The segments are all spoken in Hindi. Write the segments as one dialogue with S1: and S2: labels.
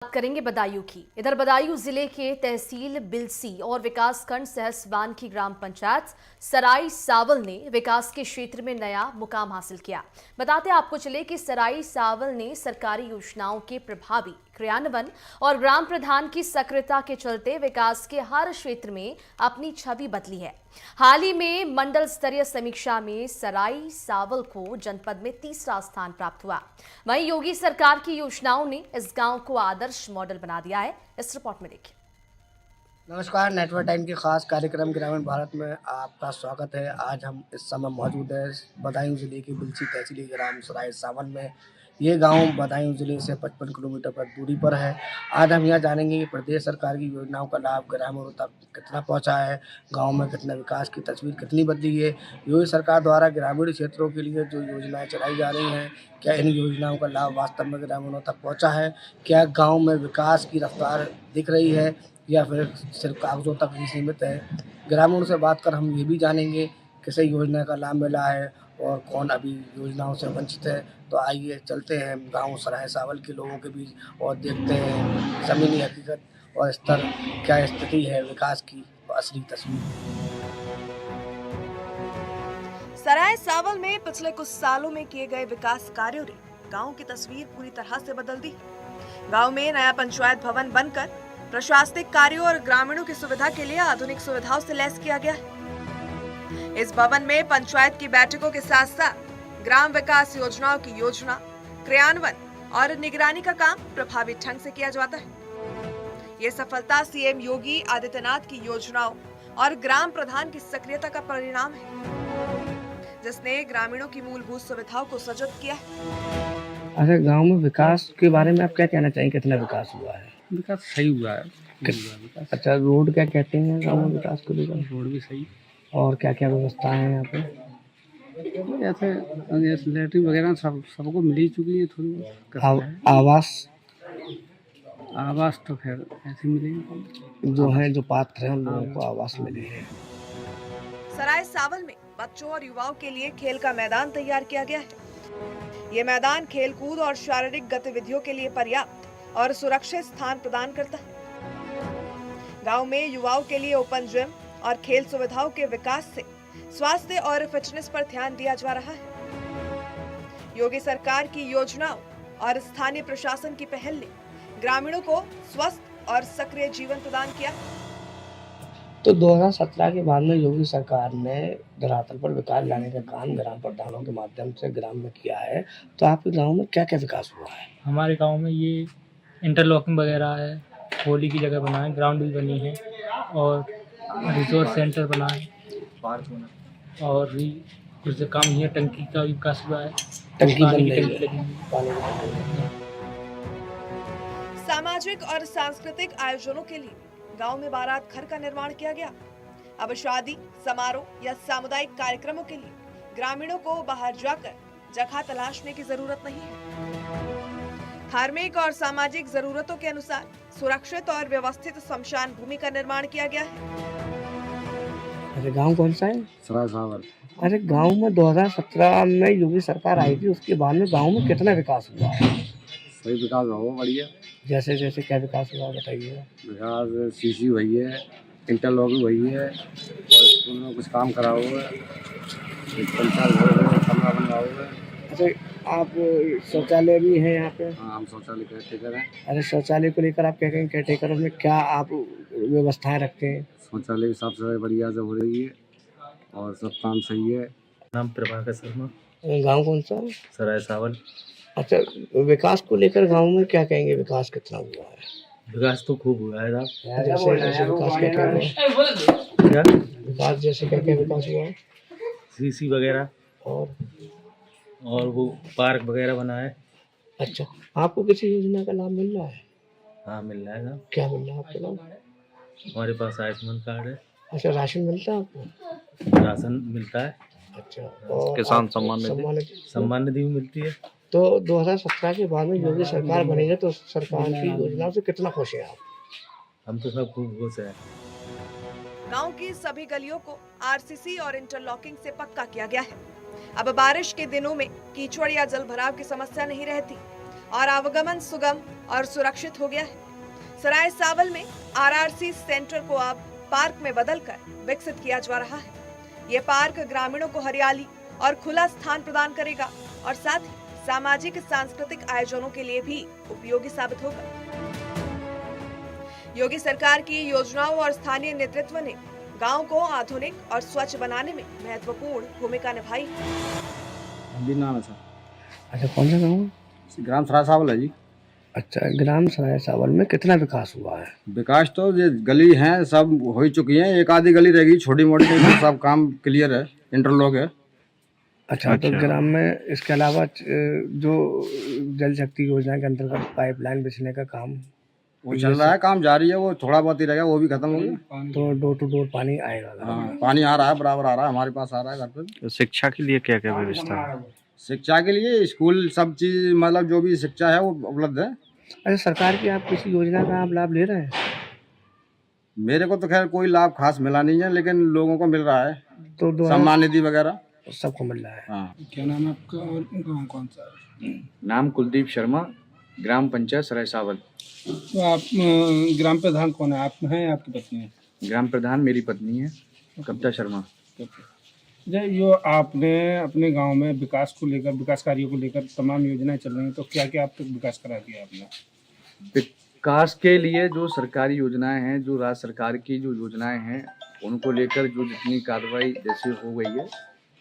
S1: बात करेंगे बदायूं की। इधर बदायूं जिले के तहसील बिलसी और विकासखंड सहसबान की ग्राम पंचायत सराय सावल ने विकास के क्षेत्र में नया मुकाम हासिल किया। बताते आपको चले कि सराय सावल ने सरकारी योजनाओं के प्रभावी क्रियान्वयन और ग्राम प्रधान की सक्रियता के चलते विकास के हर क्षेत्र में अपनी छवि बदली है। हाल ही में मंडल स्तरीय समीक्षा में सराय सावल को जनपद में तीसरा स्थान प्राप्त हुआ। वहीं योगी सरकार की योजनाओं ने इस गांव को आदर्श मॉडल बना दिया है। इस रिपोर्ट में देखिए।
S2: नमस्कार, नेटवर्क टाइम के खास कार्यक्रम ग्रामीण भारत में आपका स्वागत है। आज हम इस समय मौजूद है बदायूं जिले की बिलसी तहसीली ग्राम सराय सावन में। ये गांव बदायूं जिले से 55 किलोमीटर पर दूरी पर है। आज हम यहाँ जानेंगे कि प्रदेश सरकार की योजनाओं का लाभ ग्रामीणों तक कितना पहुँचा है, गाँव में कितना विकास की तस्वीर कितनी बदली है, योगी सरकार द्वारा ग्रामीण क्षेत्रों के लिए जो योजनाएँ चलाई जा रही हैं, क्या इन योजनाओं का लाभ वास्तव में ग्रामीणों तक पहुँचा है, क्या गाँव में विकास की रफ्तार दिख रही है या फिर सिर्फ कागजों तक ही सीमित है। ग्रामीणों से बात कर हम ये भी जानेंगे किसे योजना का लाभ मिला है और कौन अभी योजनाओं से वंचित है। तो आइए चलते हैं गांव सराय सावल के लोगों के बीच और देखते हैं ज़मीनी हकीकत और स्तर क्या स्थिति है विकास की असली तस्वीर।
S3: सराय सावल में पिछले कुछ सालों में किए गए विकास कार्यों ने गांव की तस्वीर पूरी तरह से बदल दी। गांव में नया पंचायत भवन बनकर प्रशासनिक कार्यों और ग्रामीणों की सुविधा के लिए आधुनिक सुविधाओं से लैस किया गया है। इस भवन में पंचायत की बैठकों के साथ साथ ग्राम विकास योजनाओं की योजना, क्रियान्वयन और निगरानी का काम प्रभावी ढंग से किया जाता है। ये सफलता सीएम योगी आदित्यनाथ की योजनाओं और ग्राम प्रधान की सक्रियता का परिणाम है, जिसने ग्रामीणों की मूलभूत सुविधाओं को सजग किया है।
S2: अच्छा, गाँव में विकास के बारे में आप क्या कहना चाहेंगे, कितना विकास हुआ है?
S4: विकास सही हुआ है। विकास
S2: अच्छा, रोड क्या कहते हैं गाँव में विकास को लेकर?
S4: रोड भी सही
S2: और क्या क्या व्यवस्था है यहाँ पे?
S4: जैसे लैट्रिन वगैरह सबको मिल ही चुकी है। थोड़ी
S2: आवास
S4: आवास तो खैर ऐसे मिलेंगे
S2: जो है, जो पात्र हैं उन लोगों को आवास मिले हैं।
S3: सराय सावल में बच्चों और युवाओं के लिए खेल का मैदान तैयार किया गया है। ये मैदान खेलकूद और शारीरिक गतिविधियों के लिए पर्याप्त और सुरक्षित स्थान प्रदान करता है। गांव में युवाओं के लिए ओपन जिम और खेल सुविधाओं के विकास से स्वास्थ्य और फिटनेस पर ध्यान दिया जा रहा है। योगी सरकार की योजनाओं और स्थानीय प्रशासन की पहल ने ग्रामीणों को स्वस्थ और सक्रिय जीवन प्रदान किया।
S2: तो 2017 के बाद में योगी सरकार ने धरातल पर विकास लाने का काम ग्राम प्रधानों के माध्यम से ग्राम में किया है। तो आपके गांव में क्या क्या विकास हुआ है?
S5: हमारे गांव में ये इंटरलॉकिंग वगैरह है, होली की जगह बना है, ग्राउंड भी बनी है और रिसोर्स सेंटर बना है, पार्क बना और भी कुछ काम ही है। टंकी का भी विकास हुआ है,
S2: टंकी बन
S5: पानी
S2: रही
S5: की
S2: है।
S5: टंकी लगी हुई है।
S3: सामाजिक और सांस्कृतिक आयोजनों के लिए गांव में बारात घर का निर्माण किया गया। अब शादी समारोह या सामुदायिक कार्यक्रमों के लिए ग्रामीणों को बाहर जाकर जगह तलाशने की जरूरत नहीं है। धार्मिक और सामाजिक जरूरतों के अनुसार सुरक्षित और व्यवस्थित शमशान भूमि का निर्माण किया गया है।
S2: अरे गांव कौन सा है?
S4: सराय सावल।
S2: अरे गांव में 2017 में योगी सरकार आई थी, उसके बाद में गांव में कितना विकास हुआ है?
S4: सही विकास हो बढ़िया।
S2: जैसे जैसे क्या विकास हुआ बताइए।
S4: विकास सीसी हुई है, इंटरलॉकिंग हुई है और स्कूल में कुछ काम करा हुआ है, पंचायत घर में कमरा बनवा हुआ है।
S2: अच्छा, आप शौचालय भी है यहाँ पे?
S4: हाँ, हम शौचालय केयरटेकर हैं।
S2: अरे शौचालय को लेकर आप क्या कहेंगे? केयरटेकर में क्या आप व्यवस्थाएं रखते हैं?
S4: शौचालय की साफ सफाई बढ़िया से हो रही है और सब काम सही है।
S5: नाम प्रभाकर शर्मा,
S2: गांव कौन सा?
S5: सराय सावल।
S2: अच्छा, विकास को लेकर गांव में क्या कहेंगे, विकास कितना हुआ है?
S5: विकास तो खूब हुआ है साहब।
S2: जैसे जैसे विकास क्या क्या हुआ?
S5: क्या
S2: विकास जैसे क्या क्या विकास हुआ है?
S5: सीसी वगैरह और वो पार्क वगैरह बना है।
S2: अच्छा, आपको किसी योजना का लाभ मिल रहा है?
S5: हाँ, मिल रहा है साहब।
S2: क्या मिल रहा है आपको लाभ?
S5: हमारे पास आयुष्मान कार्ड है,
S2: अच्छा, राशन मिलता है आपको?
S5: राशन मिलता है,
S2: अच्छा, और
S5: किसान सम्मान निधि भी मिलती है।
S2: तो 2017 के बाद में योगी सरकार बनेगी तो सरकार की योजनाओं से कितना खुश हैं आप?
S5: हम तो सब खूब खुश हैं।
S3: गांव की सभी गलियों को आरसीसी और इंटरलॉकिंग से पक्का किया गया है। अब बारिश के दिनों में कीचड़ या जल भराव की समस्या नहीं रहती। और आवागमन सुगम और सुरक्षित हो गया है। सराय सावल में आरआरसी सेंटर को अब पार्क में बदलकर विकसित किया जा रहा है। ये पार्क ग्रामीणों को हरियाली और खुला स्थान प्रदान करेगा और साथ ही सामाजिक सांस्कृतिक आयोजनों के लिए भी उपयोगी साबित होगा। योगी सरकार की योजनाओं और स्थानीय नेतृत्व ने गांव को आधुनिक और स्वच्छ बनाने में महत्वपूर्ण भूमिका निभाई है।
S4: अभी नाम है सर।
S2: अच्छा, कौन सा गाँव है?
S4: ग्राम सराय सावल है जी।
S2: अच्छा, ग्राम सराय सावल में कितना विकास हुआ है?
S4: विकास तो ये गली हैं सब हो ही चुकी हैं, एक आधी गली रहेगी छोटी मोटी, सब काम क्लियर है, इंटरलॉक है।
S2: अच्छा, तो ग्राम में इसके अलावा जो जल शक्ति योजना के अंतर्गत पाइपलाइन बिछने का काम
S4: वो चल रहा है, काम जारी है, वो थोड़ा बहुत ही रहेगा, वो भी खत्म हो गया।
S2: तो डोर टू डोर पानी आएगा?
S4: हाँ, पानी आ रहा है, बराबर आ रहा है, हमारे पास आ रहा है घर पे।
S6: तो शिक्षा के लिए क्या क्या व्यवस्था है?
S4: शिक्षा के लिए स्कूल सब चीज, मतलब जो भी शिक्षा है वो उपलब्ध है।
S2: अच्छा, सरकार की आप किसी योजना का आप लाभ ले रहे हैं?
S4: मेरे को तो खैर कोई लाभ खास मिला नहीं है, लेकिन लोगों को मिल रहा है,
S2: तो
S4: सम्मान निधि वगैरह
S2: सबको मिल रहा है।
S4: हाँ।
S7: क्या नाम है आपका और गाँव कौन सा है?
S6: नाम कुलदीप शर्मा, ग्राम पंचायत सराय सावल।
S7: तो आप ग्राम प्रधान कौन है, आप हैं या आपकी पत्नी है?
S6: ग्राम प्रधान मेरी पत्नी है, कविता शर्मा।
S7: जो आपने अपने गांव में विकास को लेकर, विकास कार्यों को लेकर तमाम योजनाएं चल रही हैं, तो क्या क्या अब तक विकास करा दिया आपने?
S6: विकास के लिए जो सरकारी योजनाएं हैं, जो राज्य सरकार की जो योजनाएं हैं, उनको लेकर जो जितनी कार्रवाई जैसे हो गई है,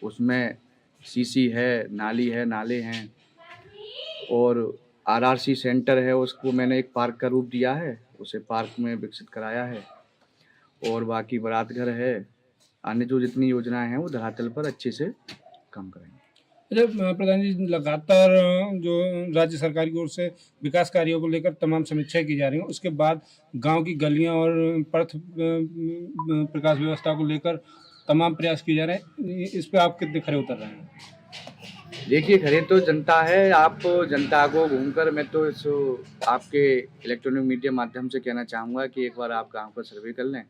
S6: उसमें सीसी है, नाले हैं और आरआरसी सेंटर है, उसको मैंने एक पार्क का रूप दिया है, उसे पार्क में विकसित कराया है। और बाकी बारात घर है, अन्य जो जितनी योजनाएं हैं वो धरातल पर अच्छे से काम करेंगे।
S7: अच्छा प्रधान जी, लगातार जो राज्य सरकार की ओर से विकास कार्यों को लेकर तमाम समीक्षाएं की जा रही हैं, उसके बाद गांव की गलियां और पथ प्रकाश व्यवस्था को लेकर तमाम प्रयास किए जा रहे हैं, इस पे आप कितने खरे उतर रहे हैं?
S6: देखिए, खरे तो जनता है, आप जनता को घूमकर, मैं तो इस आपके इलेक्ट्रॉनिक मीडिया माध्यम से कहना चाहूँगा कि एक बार आप गांव का सर्वे कर लें।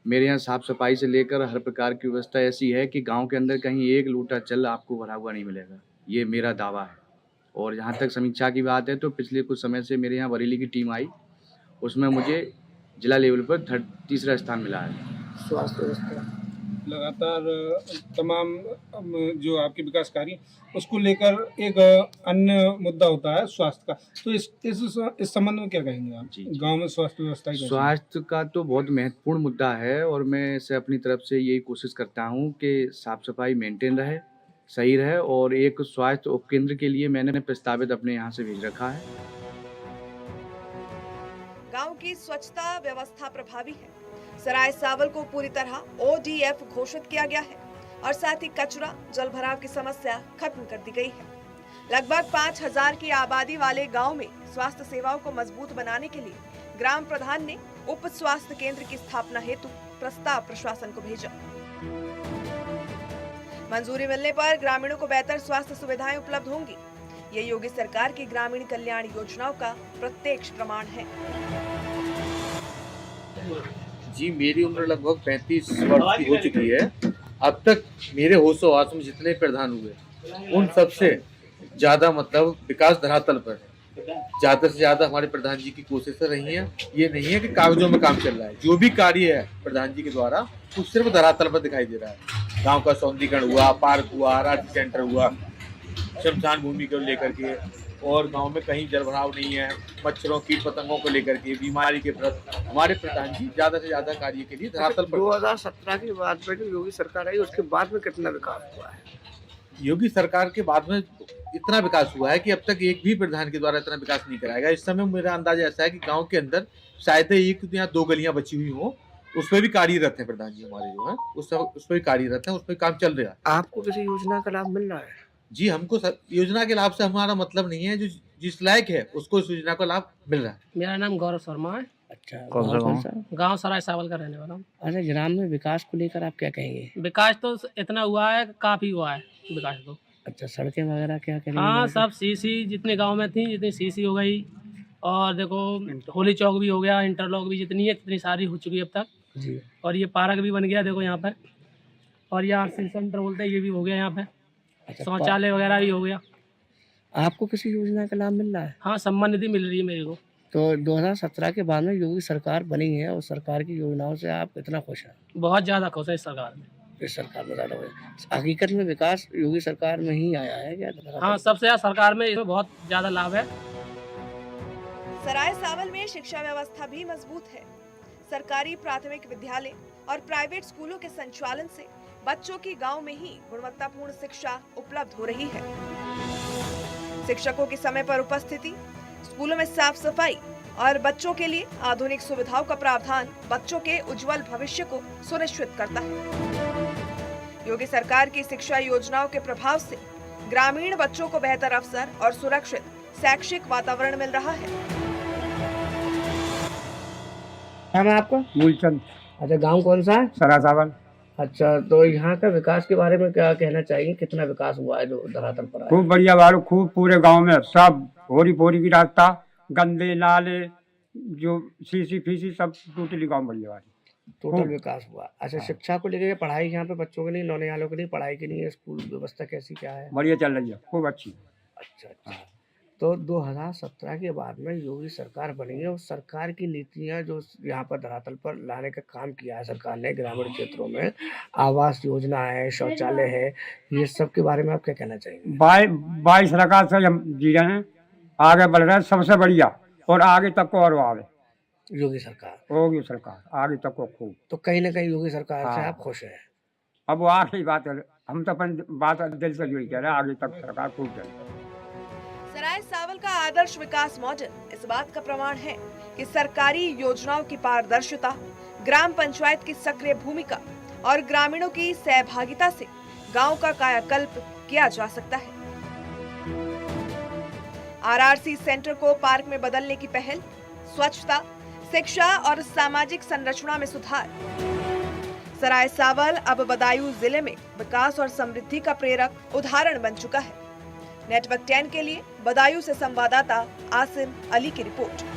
S6: मेरे यहाँ साफ़ सफाई से लेकर हर प्रकार की व्यवस्था ऐसी है कि गांव के अंदर कहीं एक लोटा जल आपको भरा हुआ नहीं मिलेगा, ये मेरा दावा है। और जहाँ तक समीक्षा की बात है, तो पिछले कुछ समय से मेरे यहाँ बरेली की टीम आई, उसमें मुझे जिला लेवल पर तीसरा स्थान मिला है।
S2: स्वास्थ्य व्यवस्था
S7: लगातार तमाम जो आपके विकास कार्य उसको लेकर एक अन्य मुद्दा होता है स्वास्थ्य का, तो इस संबंध में क्या कहेंगे आप?
S6: जी।
S7: गांव में स्वास्थ्य व्यवस्था की
S6: स्वास्थ्य का तो बहुत महत्वपूर्ण मुद्दा है और मैं इसे अपनी तरफ से यही कोशिश करता हूँ कि साफ सफाई मेंटेन रहे, सही रहे। और एक स्वास्थ्य उपकेंद्र के लिए मैंने प्रस्तावित अपने यहाँ से भेज रखा है।
S3: गांव की स्वच्छता व्यवस्था प्रभावी है। सराय सावल को पूरी तरह ODF घोषित किया गया है और साथ ही कचरा जल भराव की समस्या खत्म कर दी गई है। लगभग 5000 की आबादी वाले गांव में स्वास्थ्य सेवाओं को मजबूत बनाने के लिए ग्राम प्रधान ने उप स्वास्थ्य केंद्र की स्थापना हेतु प्रस्ताव प्रशासन को भेजा। मंजूरी मिलने पर ग्रामीणों को बेहतर स्वास्थ्य सुविधाएं उपलब्ध होंगी। ये योगी सरकार की ग्रामीण कल्याण योजनाओं का प्रत्यक्ष प्रमाण है।
S8: जी, मेरी उम्र लगभग 35 वर्ष की हो चुकी है। अब तक मेरे होशो-हवास में जितने प्रधान हुए, उन सबसे ज़्यादा मतलब विकास धरातल पर ज़्यादा से ज़्यादा हमारे प्रधान जी की कोशिशें रही हैं। ये नहीं है कि कागजों में काम चल रहा है, जो भी कार्य है प्रधान जी के द्वारा वो सिर्फ धरातल पर दिखाई दे रहा है। गाँव का सौंदर्यीकरण हुआ, पार्क हुआ, आरआरसी सेंटर हुआ, शमशान भूमि को लेकर के, और गांव में कहीं जल भराव नहीं है, मच्छरों कीट पतंगों को लेकर के, बीमारी के प्रति हमारे प्रधान जी ज्यादा से ज्यादा कार्य के लिए धरातल पर।
S2: 2017 की बात में जो योगी सरकार आई, उसके बाद में कितना विकास हुआ है?
S8: योगी सरकार के बाद में इतना विकास हुआ है कि अब तक एक भी प्रधान के द्वारा इतना विकास नहीं कराएगा। इस समय मेरा अंदाजा ऐसा है कि गाँव के अंदर शायद एक या दो गलियां बची हुई हो, उस पर भी कार्यरत है प्रधान जी हमारे, जो है उस पर भी कार्यरत है, उस पर काम चल रहा है।
S2: आपको किसी योजना का लाभ मिल रहा है?
S8: जी, हमको योजना के लाभ से हमारा मतलब नहीं है, जो जिस लायक है उसको इस योजना का लाभ मिल रहा है।
S9: मेरा नाम गौरव शर्मा है।
S2: अच्छा,
S6: कौन सा गाँव?
S9: गांव सराय सावल का रहने वाला हूँ।
S2: अच्छा, ग्राम में विकास को लेकर आप क्या कहेंगे?
S9: विकास तो इतना हुआ है, काफी हुआ है विकास तो।
S2: अच्छा, सड़कें वगैरह क्या करेंगे?
S9: हाँ, सब सीसी जितने गांव में थी जितनी सीसी हो गई, और देखो होली चौक भी हो गया, इंटरलॉक भी जितनी है इतनी सारी हो चुकी है अब तक
S2: जी।
S9: और ये पार्क भी बन गया देखो यहाँ पर, और ये आरसी सेंटर बोलते हैं ये भी हो गया यहाँ पे,
S2: अच्छा,
S9: शौचालय वगैरह भी हो गया।
S2: आपको किसी योजना का लाभ मिल रहा है?
S9: हाँ, सम्मान निधि मिल रही है मेरे को।
S2: तो 2017 के बाद में योगी सरकार बनी है और सरकार की योजनाओं से आप कितना खुश हैं?
S9: बहुत ज़्यादा खुश है इस सरकार में।
S2: इस सरकार में ज़्यादा खुश हैं। हकीकत में विकास योगी सरकार में ही आया है क्या?
S9: हाँ, सबसे ज़्यादा सरकार में इसमें बहुत ज़्यादा लाभ है।
S3: सराय सावल में शिक्षा व्यवस्था भी मजबूत है। सरकारी प्राथमिक विद्यालय और प्राइवेट स्कूलों के संचालन से बच्चों की गांव में ही गुणवत्तापूर्ण शिक्षा उपलब्ध हो रही है। शिक्षकों की समय पर उपस्थिति, स्कूलों में साफ सफाई और बच्चों के लिए आधुनिक सुविधाओं का प्रावधान बच्चों के उज्जवल भविष्य को सुनिश्चित करता है। योगी सरकार की शिक्षा योजनाओं के प्रभाव से ग्रामीण बच्चों को बेहतर अवसर और सुरक्षित शैक्षिक वातावरण मिल रहा है।
S2: नाम है आपका?
S7: मूलचंद
S2: अच्छा, गांव कौन सा है?
S7: सराय सावल।
S2: अच्छा, तो यहाँ का विकास के बारे में क्या कहना चाहिए? कितना विकास हुआ है जो धरातल पर आया?
S7: खूब बढ़िया बारू, खूब पूरे गांव में सब होरी पोरी की रास्ता, गंदे नाले, जो सीसी फीसी सब टोटली गांव बढ़िया बारी।
S2: टोटल विकास हुआ। अच्छा, शिक्षा को लेकर पढ़ाई यहाँ पे बच्चों के लिए, नौनिहालों के लिए पढ़ाई के लिए स्कूल व्यवस्था कैसी क्या है?
S7: बढ़िया चल रही है, खूब अच्छी।
S2: अच्छा। तो 2017 के बाद में योगी सरकार बनी है और सरकार की नीतियां जो यहाँ पर धरातल पर लाने का काम किया है सरकार ने, ग्रामीण क्षेत्रों में आवास योजना है, शौचालय है, ये सब के बारे में आप क्या कहना चाहेंगे?
S7: 22 सरकार से हम जी रहे हैं, आगे बढ़ रहे हैं, सबसे बढ़िया, और आगे तक को और आगे
S2: योगी सरकार
S7: आगे तक को खूब।
S2: तो कहीं ना कहीं योगी सरकार से
S7: हाँ।
S2: आप खुश हैं?
S7: अब वो आखिरी बात है, हम तो अपन बात दिल से यही कह रहे हैं, आगे तक सरकार खूब चले।
S3: सराय सावल का आदर्श विकास मॉडल इस बात का प्रमाण है कि सरकारी योजनाओं की पारदर्शिता, ग्राम पंचायत की सक्रिय भूमिका और ग्रामीणों की सहभागिता से गांव का कायाकल्प किया जा सकता है। आरआरसी सेंटर को पार्क में बदलने की पहल, स्वच्छता, शिक्षा और सामाजिक संरचना में सुधार। सराय सावल अब बदायूं जिले में विकास और समृद्धि का प्रेरक उदाहरण बन चुका है। नेटवर्क 10 के लिए बदायूं से संवाददाता आसिम अली की रिपोर्ट।